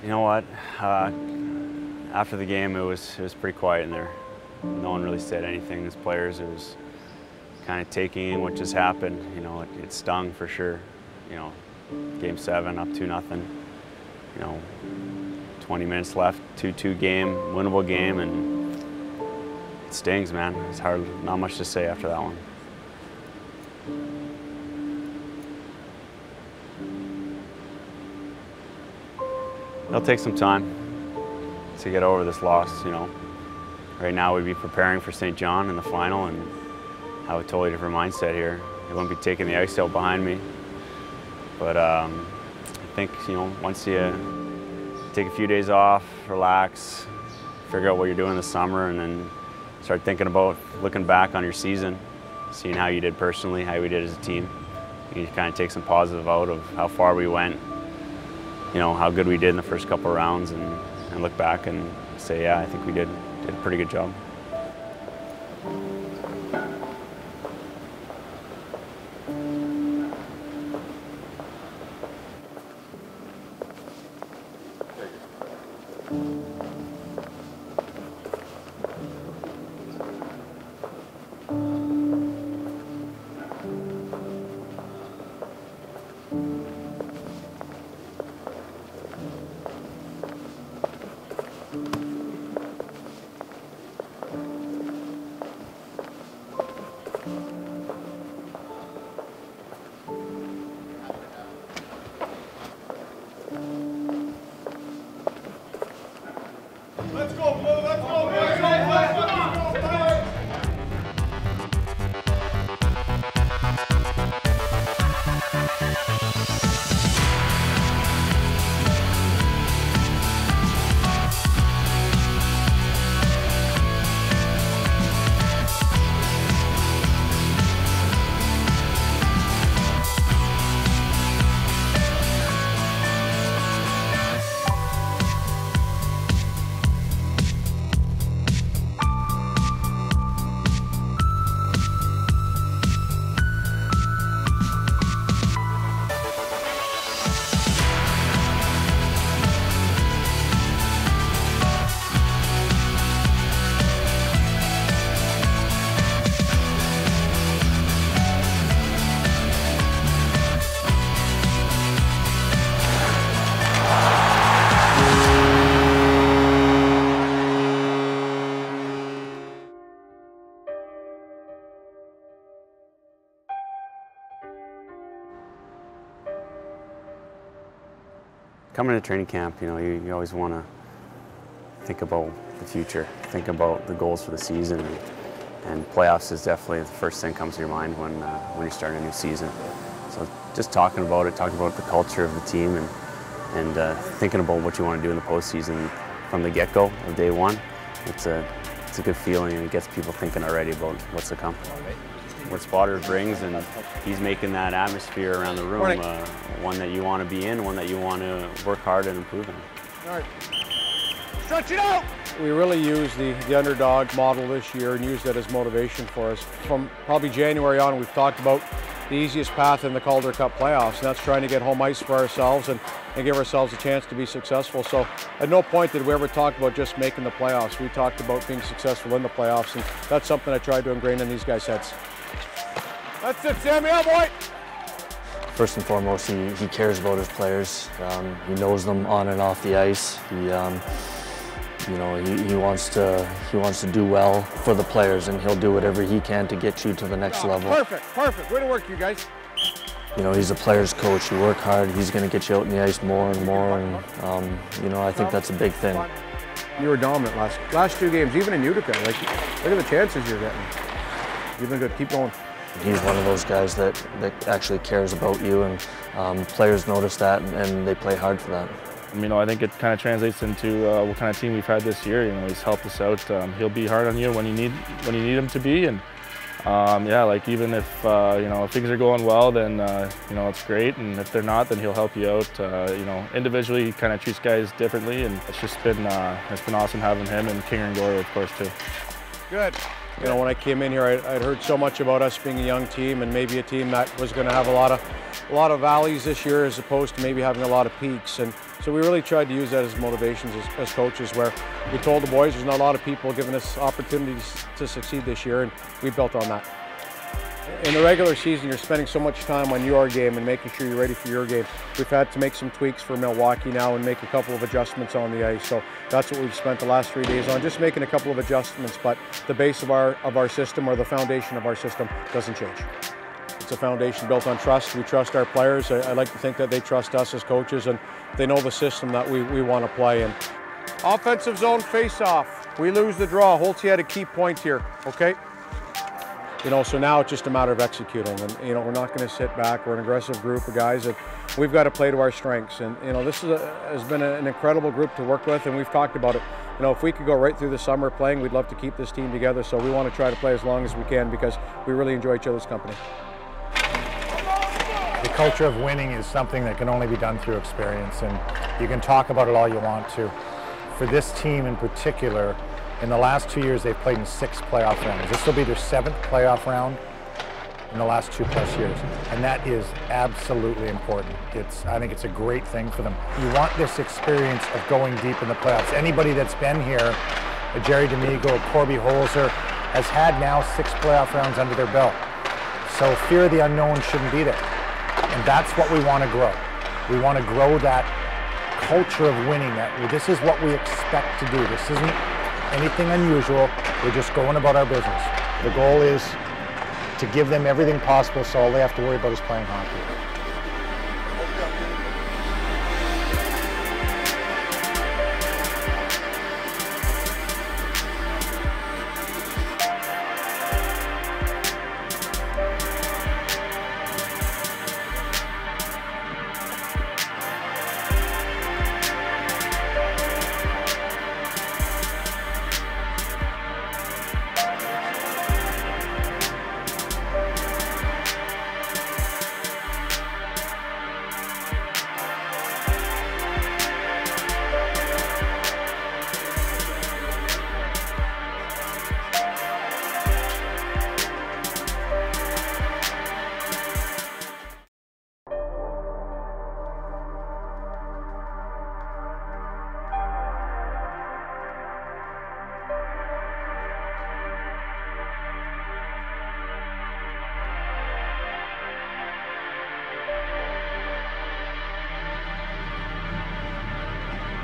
You know what? After the game, it was pretty quiet in there. No one really said anything as players. It was kind of taking in what just happened. You know, it stung for sure. You know, Game 7 up 2-0. You know, 20 minutes left, 2-2 game, winnable game, and it stings, man. It's hard, not much to say after that one. It'll take some time to get over this loss, you know. Right now we'd be preparing for St. John in the final and have a totally different mindset here. They won't be taking the ice out behind me. But I think, you know, once you take a few days off, relax, figure out what you're doing this summer, and then start thinking about looking back on your season, seeing how you did personally, how we did as a team. You kind of take some positive out of how far we went, you know, how good we did in the first couple of rounds, and look back and say, yeah, I think we did a pretty good job. Let's go, Blue! Let's go, Blue! Let's go, Blue! Coming to training camp, you know, you always want to think about the future, think about the goals for the season, and playoffs is definitely the first thing that comes to your mind when you're starting a new season. So just talking about it, talking about the culture of the team, and thinking about what you want to do in the postseason from the get-go of day one, it's a good feeling, and it gets people thinking already about what's to come. What Spotter brings, and he's making that atmosphere around the room one that you want to be in, one that you want to work hard and improve in. All right. Stretch it out! We really used the underdog model this year and used that as motivation for us. From probably January on, we've talked about the easiest path in the Calder Cup playoffs, and that's trying to get home ice for ourselves and give ourselves a chance to be successful. So at no point did we ever talk about just making the playoffs. We talked about being successful in the playoffs, and that's something I tried to ingrain in these guys' heads. That's it, Sammy, out, boy! First and foremost, he cares about his players. He knows them on and off the ice. You know, he wants to do well for the players, and he'll do whatever he can to get you to the next level. Perfect, perfect. Way to work, you guys. You know, he's a player's coach. You work hard. He's going to get you out in the ice more and more, and you know, I think that's a big thing. You were dominant last two games, even in Utica. Like, look at the chances you're getting. You've been good. Keep going. He's one of those guys that actually cares about you, and players notice that, and they play hard for that. You know, I think it kind of translates into what kind of team we've had this year. You know, he's helped us out. He'll be hard on you when you need him to be, and yeah, like even if you know, if things are going well, then you know, it's great, and if they're not, then he'll help you out. You know, individually, he kind of treats guys differently, and it's been awesome having him, and Kinger and Gore, of course, too. Good. You know, when I came in here, I'd heard so much about us being a young team and maybe a team that was going to have a lot of a lot of valleys this year as opposed to maybe having a lot of peaks. And so we really tried to use that as motivations as coaches, where we told the boys there's not a lot of people giving us opportunities to succeed this year, and we built on that. In the regular season, you're spending so much time on your game and making sure you're ready for your game. We've had to make some tweaks for Milwaukee now and make a couple of adjustments on the ice. So that's what we've spent the last 3 days on, just making a couple of adjustments. But the base of our system, or the foundation of our system, doesn't change. It's a foundation built on trust. We trust our players. I like to think that they trust us as coaches, and they know the system that we want to play in. Offensive zone face-off. We lose the draw. Holtzy had a key point here, okay? You know, so now it's just a matter of executing, and you know, we're not going to sit back. We're an aggressive group of guys that we've got to play to our strengths, and you know, this has been an incredible group to work with, and we've talked about it. You know, if we could go right through the summer playing, we'd love to keep this team together, so we want to try to play as long as we can because we really enjoy each other's company. The culture of winning is something that can only be done through experience, and you can talk about it all you want to. For this team in particular, in the last 2 years, they've played in 6 playoff rounds. This will be their 7th playoff round in the last 2+ years, and that is absolutely important. I think it's a great thing for them. You want this experience of going deep in the playoffs. Anybody that's been here, Jerry D'Amigo, Corby Holzer, has had now 6 playoff rounds under their belt. So fear of the unknown shouldn't be there, and that's what we want to grow. We want to grow that culture of winning. That this is what we expect to do. This isn't anything unusual. We're just going about our business. The goal is to give them everything possible, so all they have to worry about is playing hockey.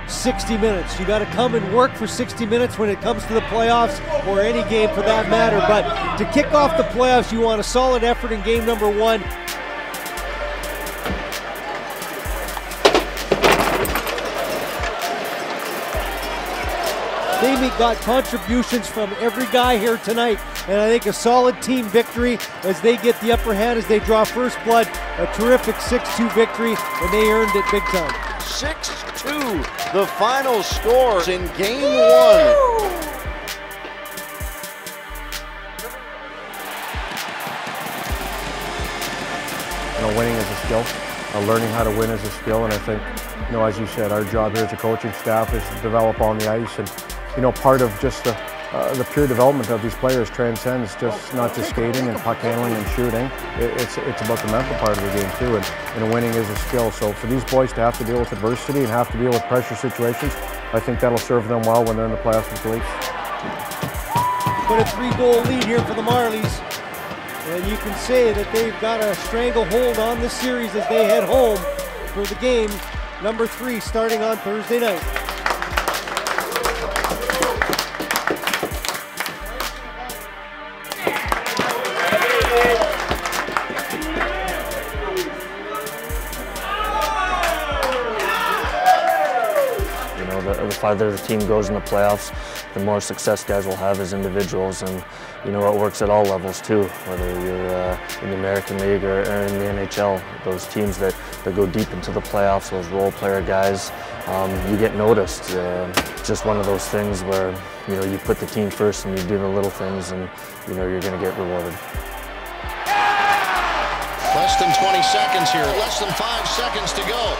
"60 minutes. You got to come and work for 60 minutes when it comes to the playoffs, or any game for that matter. But to kick off the playoffs, you want a solid effort in game number 1. They got contributions from every guy here tonight, and I think a solid team victory as they get the upper hand as they draw first blood. A terrific 6-2 victory, and they earned it big time. 6-2, the final score in game 1. You know, winning is a skill. Learning how to win is a skill, and I think, you know, as you said, our job here as a coaching staff is to develop on the ice, and you know, part of just the pure development of these players transcends just not just skating and puck handling and shooting. It's about the mental part of the game too, and winning is a skill. So for these boys to have to deal with adversity and have to deal with pressure situations, I think that'll serve them well when they're in the playoffs with the Leafs. Put a 3-goal lead here for the Marlies, and you can say that they've got a stranglehold on the series as they head home for the game number 3 starting on Thursday night. The farther the team goes in the playoffs, the more success guys will have as individuals, and you know it works at all levels too, whether you're in the American League or in the NHL. Those teams that go deep into the playoffs, those role player guys, you get noticed. Just one of those things where you know you put the team first and you do the little things, and you know you're going to get rewarded. Less than 20 seconds here, less than 5 seconds to go.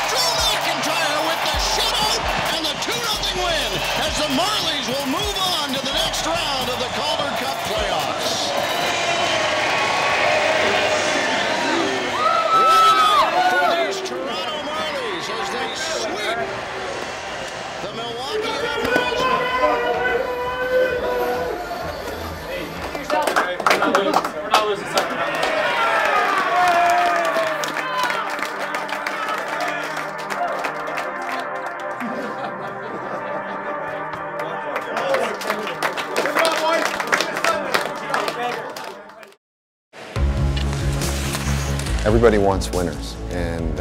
Drew McIntyre with the shutout and the 2-0 win as the Marlies will move on to the next round of the Calder Cup playoffs. What an Milwaukee Admirals. We're not losing second round. Everybody wants winners, and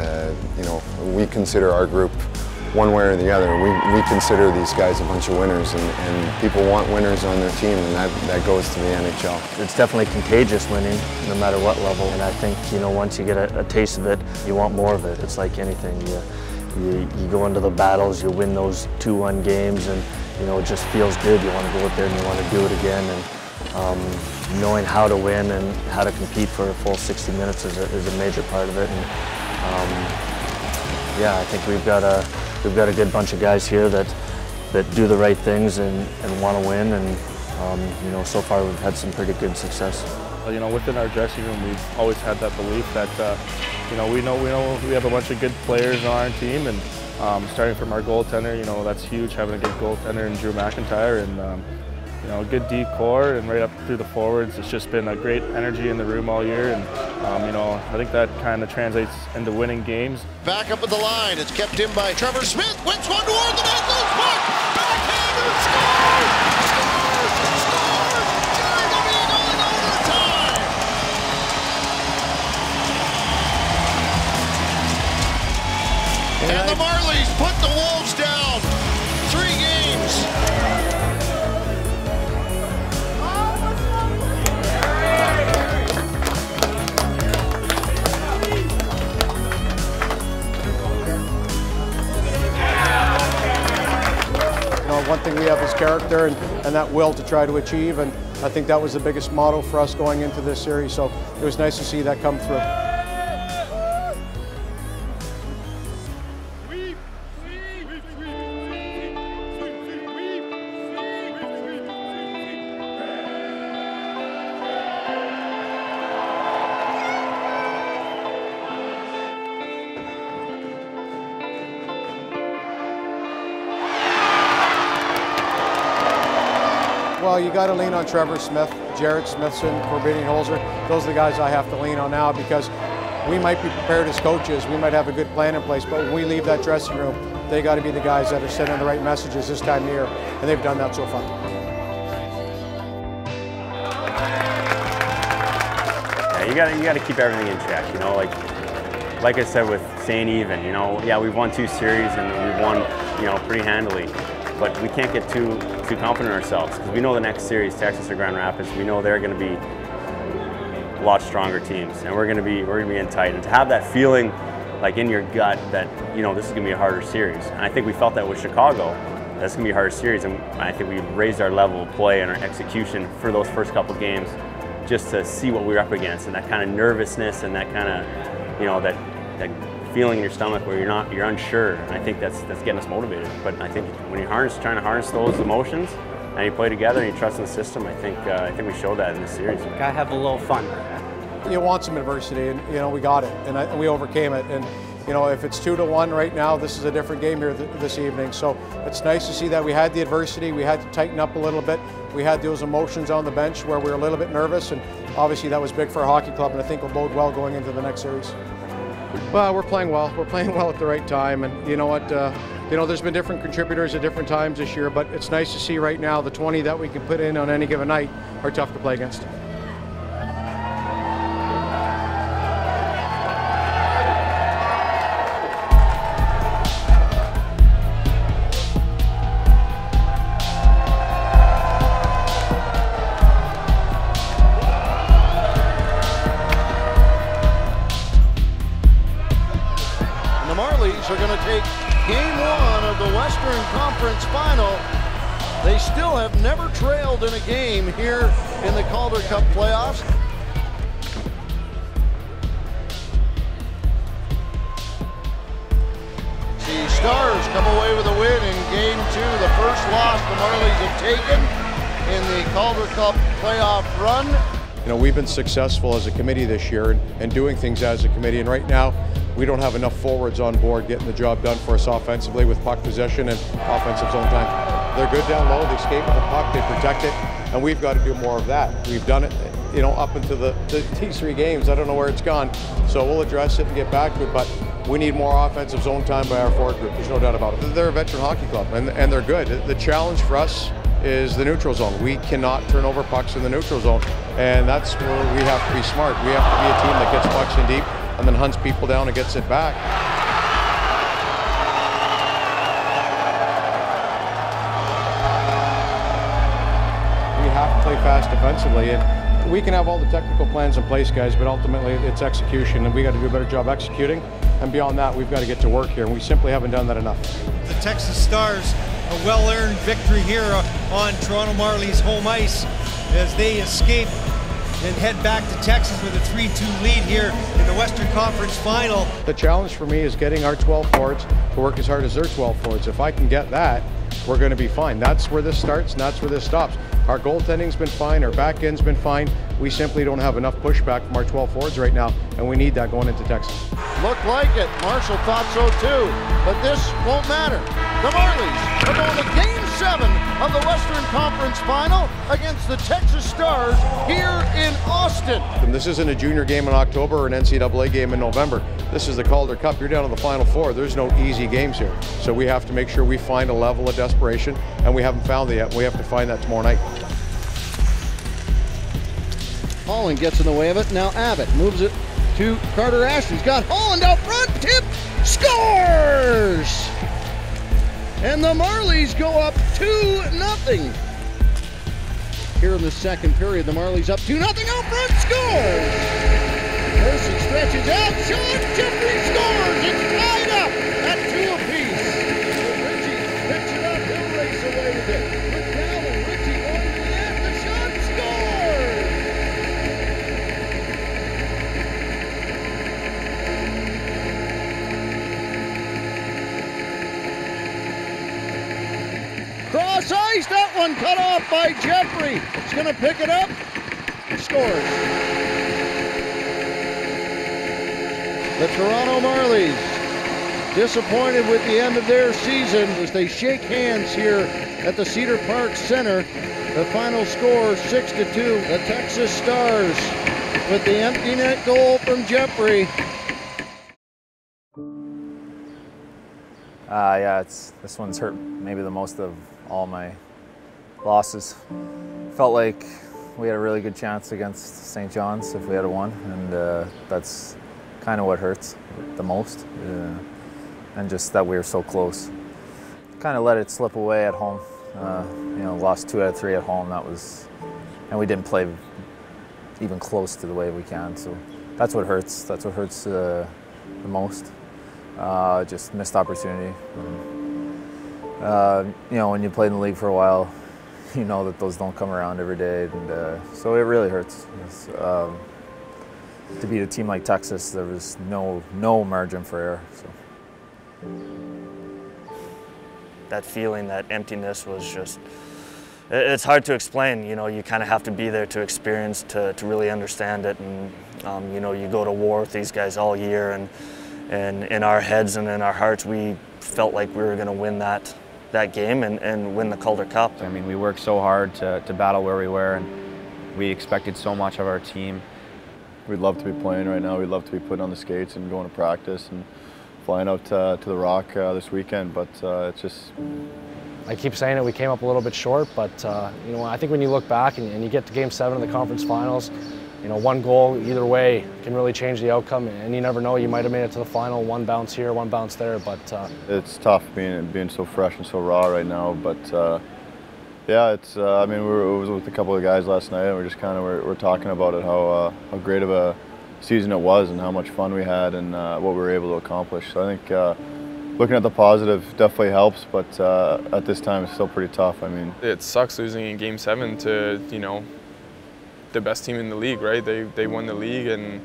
you know, we consider our group one way or the other. We consider these guys a bunch of winners, and people want winners on their team, and that goes to the NHL. It's definitely contagious winning, no matter what level. And I think, you know, once you get a taste of it, you want more of it. It's like anything. You go into the battles, you win those 2-1 games, and you know, it just feels good. You want to go out there and you want to do it again. And knowing how to win and how to compete for a full 60 minutes is a major part of it. And yeah, I think we've got a good bunch of guys here that do the right things and want to win. And you know, so far we've had some pretty good success. You know, within our dressing room, we've always had that belief that you know, we know we have a bunch of good players on our team, and starting from our goaltender, you know, that's huge, having a good goaltender in Drew McIntyre, and you know, a good deep core, and right up through the forwards. It's just been a great energy in the room all year, and you know, I think that kind of translates into winning games. Back up at the line, it's kept in by Trevor Smith, wins one toward the net, loose puck, backhander, score! And the Marlies put the Wolves down. 3 games. You know, one thing we have is character and that will to try to achieve, and I think that was the biggest motto for us going into this series, so it was nice to see that come through. Well, you got to lean on Trevor Smith, Jared Smithson, Corbinian Holzer. Those are the guys I have to lean on now, because we might be prepared as coaches. We might have a good plan in place, but when we leave that dressing room, they got to be the guys that are sending the right messages this time of year, and they've done that so far. Yeah, you got to keep everything in check. You know, like I said with St. Even. You know, yeah, we've won 2 series and we've won, you know, pretty handily. But we can't get too confident in ourselves, because we know the next series, Texas or Grand Rapids, we know they're going to be a lot stronger teams, and we're going to be in tight. And to have that feeling, like in your gut, that you know this is going to be a harder series, and I think we felt that with Chicago. That's going to be a harder series, and I think we raised our level of play and our execution for those first couple games, just to see what we were up against, and that kind of nervousness and that kind of, you know, that feeling in your stomach where you're unsure, and I think that's getting us motivated. But I think when you're trying to harness those emotions and you play together and you trust in the system, I think we showed that in this series. Gotta have a little fun. You want some adversity, and you know we got it, and we overcame it. And you know, if it's 2-1 right now, this is a different game here this evening. So it's nice to see that we had the adversity. We had to tighten up a little bit. We had those emotions on the bench where we were a little bit nervous, and obviously that was big for a hockey club, and I think will bode well going into the next series. Well, we're playing well. We're playing well at the right time, and you know what? You know, there's been different contributors at different times this year, but it's nice to see right now the 20 that we can put in on any given night are tough to play against. The Marlies are going to take Game 1 of the Western Conference Final. They still have never trailed in a game here in the Calder Cup playoffs. The Stars come away with a win in Game 2, the first loss the Marlies have taken in the Calder Cup playoff run. You know, we've been successful as a committee this year and doing things as a committee, and right now we don't have enough forwards on board getting the job done for us offensively with puck possession and offensive zone time. They're good down low, they skate with the puck, they protect it, and we've got to do more of that. We've done it, up into these 3 games. I don't know where it's gone, so we'll address it and get back to it, but we need more offensive zone time by our forward group. There's no doubt about it. They're a veteran hockey club, and they're good. The challenge for us is the neutral zone. We cannot turn over pucks in the neutral zone, and that's where we have to be smart. We have to be a team that gets pucks in deep and then hunts people down and gets it back. We have to play fast defensively, and we can have all the technical plans in place, guys, but ultimately it's execution, and we got to do a better job executing. And beyond that, we've got to get to work here, and we simply haven't done that enough. The Texas Stars, a well-earned victory here on Toronto Marlies home ice as they escape and head back to Texas with a 3-2 lead here in the Western Conference Final. The challenge for me is getting our 12 forwards to work as hard as their 12 forwards. If I can get that, we're going to be fine. That's where this starts and that's where this stops. Our goaltending's been fine, our back end's been fine. We simply don't have enough pushback from our 12 forwards right now, and we need that going into Texas. Looked like it. Marshall thought so too, but this won't matter. The Marlies are going to Game 7 of the Western Conference Final against the Texas Stars here in Austin. And this isn't a junior game in October or an NCAA game in November. This is the Calder Cup. You're down to the Final Four. There's no easy games here. So we have to make sure we find a level of desperation, and we haven't found it yet. We have to find that tomorrow night. Holland gets in the way of it. Now Abbott moves it to Carter Ashley's got Holland out front. Tip. Scores! And the Marlies go up 2-0. Here in the second period, the Marlies up 2-0 out front. Scores! Person stretches out. Sean Jeffrey scores. It's tied up at 2 apiece. Richie picks it up. He'll race away with it. McDowell, Richie going to the net. The shot scores! Cross ice, that one cut off by Jeffrey. He's going to pick it up. Scores. The Toronto Marlies disappointed with the end of their season as they shake hands here at the Cedar Park Center. The final score 6-2. The Texas Stars with the empty net goal from Jeffrey. Yeah, this one's hurt maybe the most of all my losses. Felt like we had a really good chance against St. John's if we had won, and that's kind of what hurts the most, and just that we were so close. Kind of let it slip away at home. Lost 2 out of 3 at home. And we didn't play even close to the way we can. So that's what hurts. That's what hurts the most. Just missed opportunity. When you play in the league for a while, you know that those don't come around every day, and so it really hurts. To beat a team like Texas, there was no margin for error. So. That feeling, that emptiness was just, it's hard to explain. You kind of have to be there to experience, to really understand it. And you go to war with these guys all year, and in our heads and in our hearts, we felt like we were going to win that game and win the Calder Cup. I mean, we worked so hard to battle where we were, and we expected so much of our team. We'd love to be playing right now. We'd love to be putting on the skates and going to practice and flying out to the Rock this weekend, but it's just... I keep saying it, we came up a little bit short, but I think when you look back and you get to Game 7 of the conference finals, one goal either way can really change the outcome, and you never know, you might have made it to the final, one bounce here, one bounce there, but... It's tough being so fresh and so raw right now, but yeah, it's, I mean, I was with a couple of guys last night, and we're just kind of, we're talking about it, how great of a season it was and how much fun we had and what we were able to accomplish. So I think looking at the positive definitely helps, but at this time it's still pretty tough. I mean, it sucks losing in Game 7 to, the best team in the league, right? They won the league, and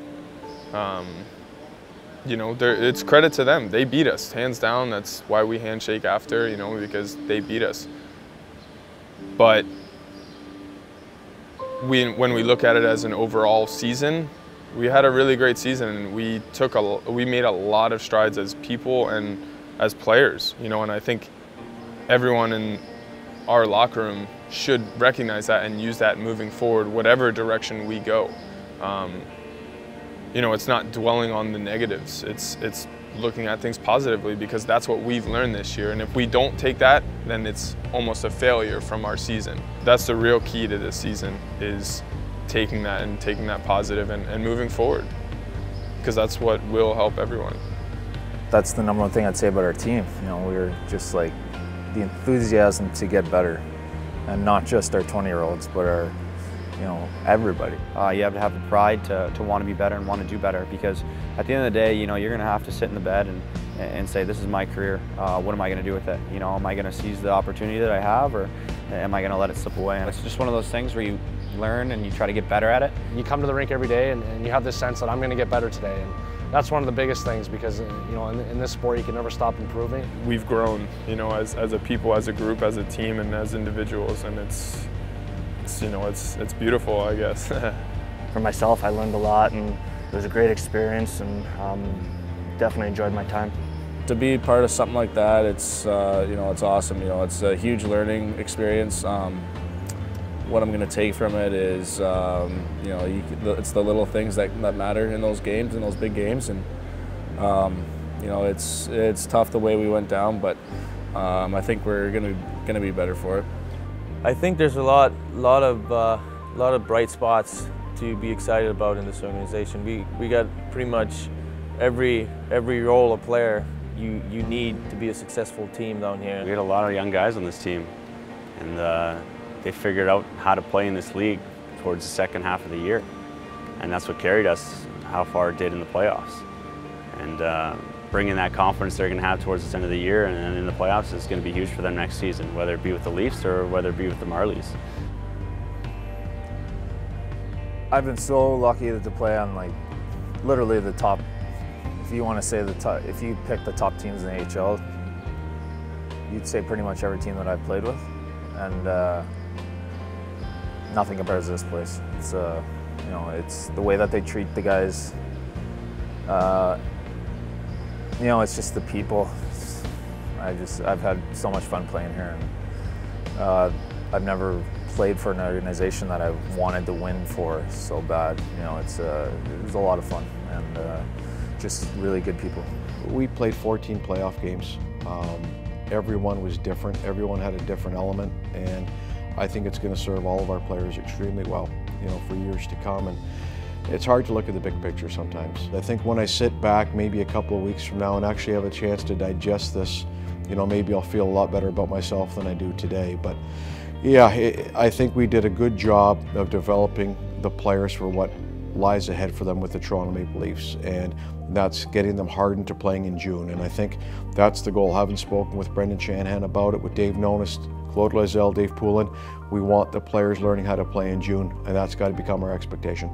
it's credit to them. They beat us, hands down. That's why we handshake after, because they beat us. But when we look at it as an overall season, We had a really great season, and we made a lot of strides as people and as players, you know, and I think everyone in our locker room should recognize that and use that moving forward, whatever direction we go. You know, it's not dwelling on the negatives. It's looking at things positively, because that's what we've learned this year. And if we don't take that, then it's almost a failure from our season. That's the real key to this season, is taking that positive and moving forward, because that's what will help everyone. That's the number one thing I'd say about our team. You know, we're just like the enthusiasm to get better, and not just our 20-year-olds, but our, you know, everybody. You have to have the pride to want to be better and want to do better, because at the end of the day, you know, you're going to have to sit in the bed and say, this is my career. What am I going to do with it? You know, am I going to seize the opportunity that I have, or am I going to let it slip away? And it's just one of those things where you learn and you try to get better at it. You come to the rink every day and you have this sense that I'm going to get better today. And that's one of the biggest things, because you know, in this sport you can never stop improving. We've grown, you know, as a people, as a group, as a team, and as individuals, and it's you know, it's beautiful, I guess. For myself, I learned a lot, and it was a great experience, and definitely enjoyed my time. To be part of something like that, it's you know, it's awesome. You know, it's a huge learning experience. What I'm going to take from it is, you know, it's the little things that matter in those games, in those big games, and you know, it's tough the way we went down, but I think we're going to be better for it. I think there's a lot of bright spots to be excited about in this organization. We got pretty much every role of player you need to be a successful team down here. We had a lot of young guys on this team, and they figured out how to play in this league towards the second half of the year, and that's what carried us how far it did in the playoffs. And bringing that confidence they're going to have towards the end of the year and then in the playoffs is going to be huge for them next season, whether it be with the Leafs or whether it be with the Marlies. I've been so lucky to play on, like, literally the top. If you want to say the top, if you pick the top teams in the AHL, you'd say pretty much every team that I've played with, and nothing compares to this place. It's you know, it's the way that they treat the guys. You know, it's just the people. I've had so much fun playing here, and I've never played for an organization that I wanted to win for so bad. You know, it was a lot of fun, and just really good people. We played 14 playoff games. Everyone was different. Everyone had a different element, and I think it's going to serve all of our players extremely well, you know, for years to come. And it's hard to look at the big picture sometimes. I think when I sit back maybe a couple of weeks from now and actually have a chance to digest this, you know, maybe I'll feel a lot better about myself than I do today. But yeah, I think we did a good job of developing the players for what lies ahead for them with the Toronto Maple Leafs, and that's getting them hardened to playing in June. And I think that's the goal. Having spoken with Brendan Shanahan about it, with Dave Nonis, Claude Loiselle, Dave Poulin, we want the players learning how to play in June, and that's got to become our expectation.